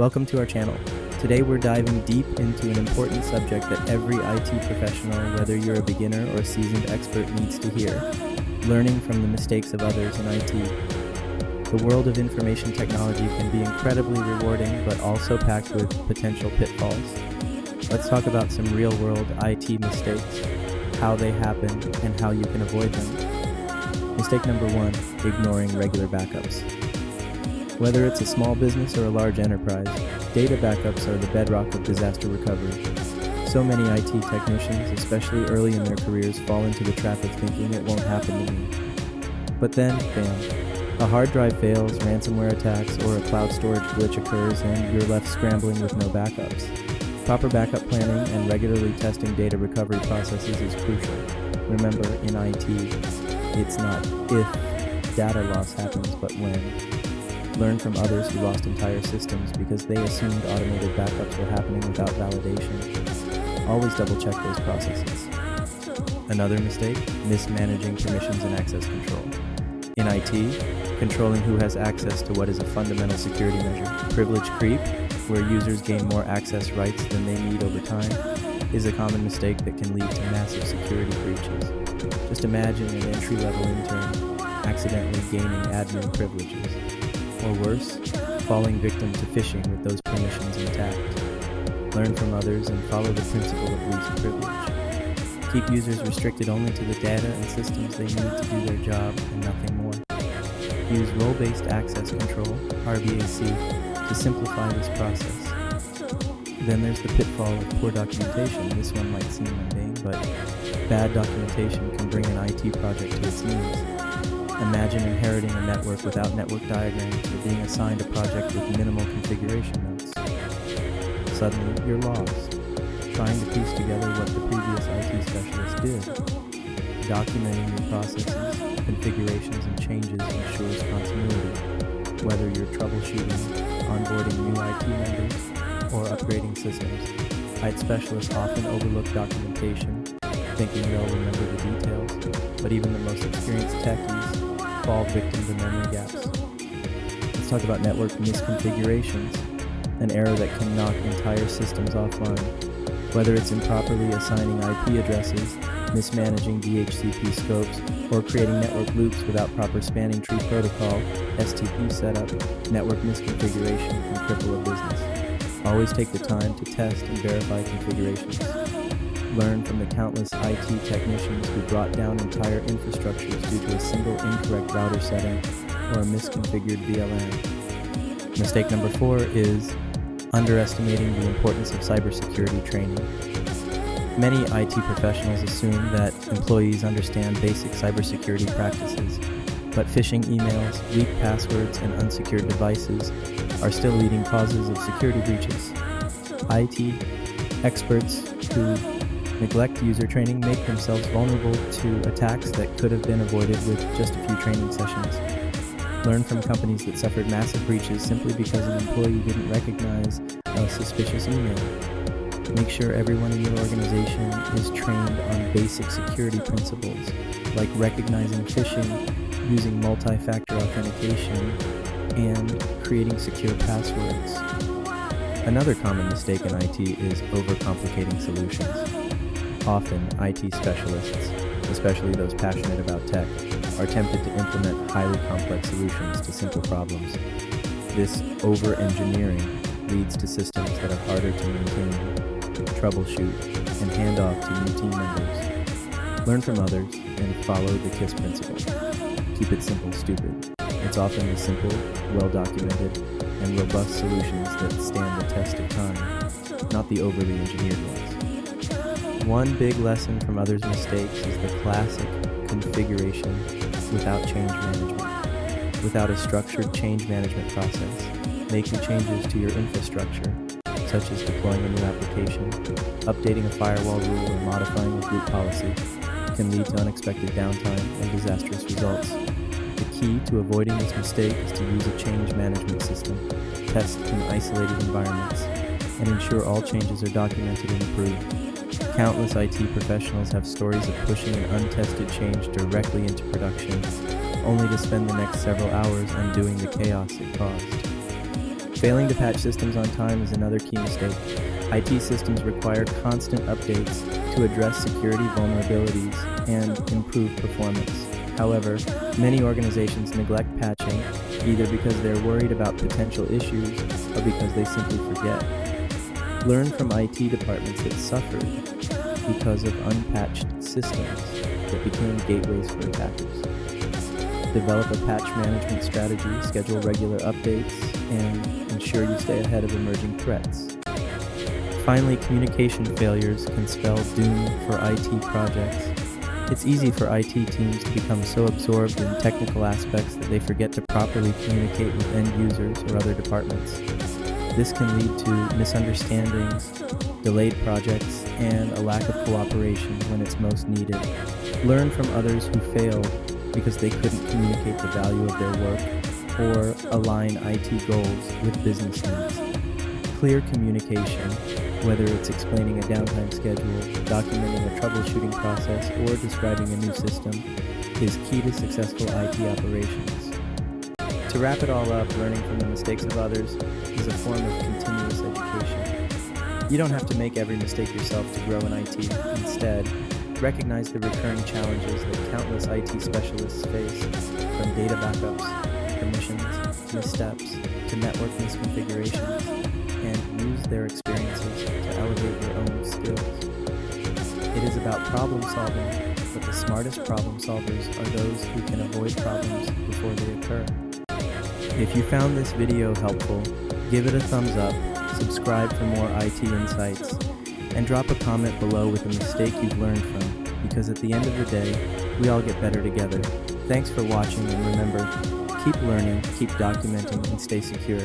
Welcome to our channel. Today we're diving deep into an important subject that every IT professional, whether you're a beginner or seasoned expert, needs to hear: learning from the mistakes of others in IT. The world of information technology can be incredibly rewarding, but also packed with potential pitfalls. Let's talk about some real-world IT mistakes, how they happen, and how you can avoid them. Mistake number 1, ignoring regular backups. Whether it's a small business or a large enterprise, data backups are the bedrock of disaster recovery. So many IT technicians, especially early in their careers, fall into the trap of thinking it won't happen to me. But then, bam, a hard drive fails, ransomware attacks, or a cloud storage glitch occurs, and you're left scrambling with no backups. Proper backup planning and regularly testing data recovery processes is crucial. Remember, in IT, it's not if data loss happens, but when. Learn from others who lost entire systems because they assumed automated backups were happening without validation. Always double-check those processes. Another mistake, mismanaging permissions and access control. In IT, controlling who has access to what is a fundamental security measure. Privilege creep, where users gain more access rights than they need over time, is a common mistake that can lead to massive security breaches. Just imagine an entry-level intern accidentally gaining admin privileges. Or worse, falling victim to phishing with those permissions intact. Learn from others and follow the principle of least privilege. Keep users restricted only to the data and systems they need to do their job and nothing more. Use role-based access control, RBAC, to simplify this process. Then there's the pitfall of poor documentation. This one might seem mundane, but bad documentation can bring an IT project to its knees. Imagine inheriting a network without network diagrams or being assigned a project with minimal configuration notes. Suddenly, you're lost, trying to piece together what the previous IT specialist did. Documenting your processes, configurations, and changes ensures continuity, whether you're troubleshooting, onboarding new IT members, or upgrading systems. IT specialists often overlook documentation, thinking they'll remember the details, but even the most experienced techies fall victim to memory gaps. Let's talk about network misconfigurations, an error that can knock entire systems offline. Whether it's improperly assigning IP addresses, mismanaging DHCP scopes, or creating network loops without proper spanning tree protocol, STP setup, network misconfiguration can cripple a business. Always take the time to test and verify configurations. Learn from the countless IT technicians who brought down entire infrastructures due to a single incorrect router setting or a misconfigured VLAN. Mistake number 4 is underestimating the importance of cybersecurity training. Many IT professionals assume that employees understand basic cybersecurity practices, but phishing emails, weak passwords, and unsecured devices are still leading causes of security breaches. IT experts who neglect user training make themselves vulnerable to attacks that could have been avoided with just a few training sessions. Learn from companies that suffered massive breaches simply because an employee didn't recognize a suspicious email. Make sure everyone in your organization is trained on basic security principles, like recognizing phishing, using multi-factor authentication, and creating secure passwords. Another common mistake in IT is overcomplicating solutions. Often, IT specialists, especially those passionate about tech, are tempted to implement highly complex solutions to simple problems. This over-engineering leads to systems that are harder to maintain, troubleshoot, and hand off to new team members. Learn from others and follow the KISS principle. Keep it simple, stupid. It's often the simple, well-documented, and robust solutions that stand the test of time, not the overly engineered ones. One big lesson from others' mistakes is the classic configuration without change management. Without a structured change management process, making changes to your infrastructure, such as deploying a new application, updating a firewall rule, or modifying a group policy, can lead to unexpected downtime and disastrous results. The key to avoiding this mistake is to use a change management system, test in isolated environments, and ensure all changes are documented and approved. Countless IT professionals have stories of pushing an untested change directly into production, only to spend the next several hours undoing the chaos it caused. Failing to patch systems on time is another key mistake. IT systems require constant updates to address security vulnerabilities and improve performance. However, many organizations neglect patching, either because they're worried about potential issues or because they simply forget. Learn from IT departments that suffered because of unpatched systems that became gateways for attackers. Develop a patch management strategy, schedule regular updates, and ensure you stay ahead of emerging threats. Finally, communication failures can spell doom for IT projects. It's easy for IT teams to become so absorbed in technical aspects that they forget to properly communicate with end users or other departments. This can lead to misunderstandings, delayed projects, and a lack of cooperation when it's most needed. Learn from others who failed because they couldn't communicate the value of their work or align IT goals with business needs. Clear communication, whether it's explaining a downtime schedule, documenting a troubleshooting process, or describing a new system, is key to successful IT operations. To wrap it all up, learning from the mistakes of others is a form of continuous education. You don't have to make every mistake yourself to grow in IT. Instead, recognize the recurring challenges that countless IT specialists face, from data backups, permissions, missteps, to network misconfigurations, and use their experiences to elevate your own skills. It is about problem solving, but the smartest problem solvers are those who can avoid problems before they occur. If you found this video helpful, give it a thumbs up, subscribe for more IT insights, and drop a comment below with a mistake you've learned from, because at the end of the day, we all get better together. Thanks for watching, and remember, keep learning, keep documenting, and stay secure.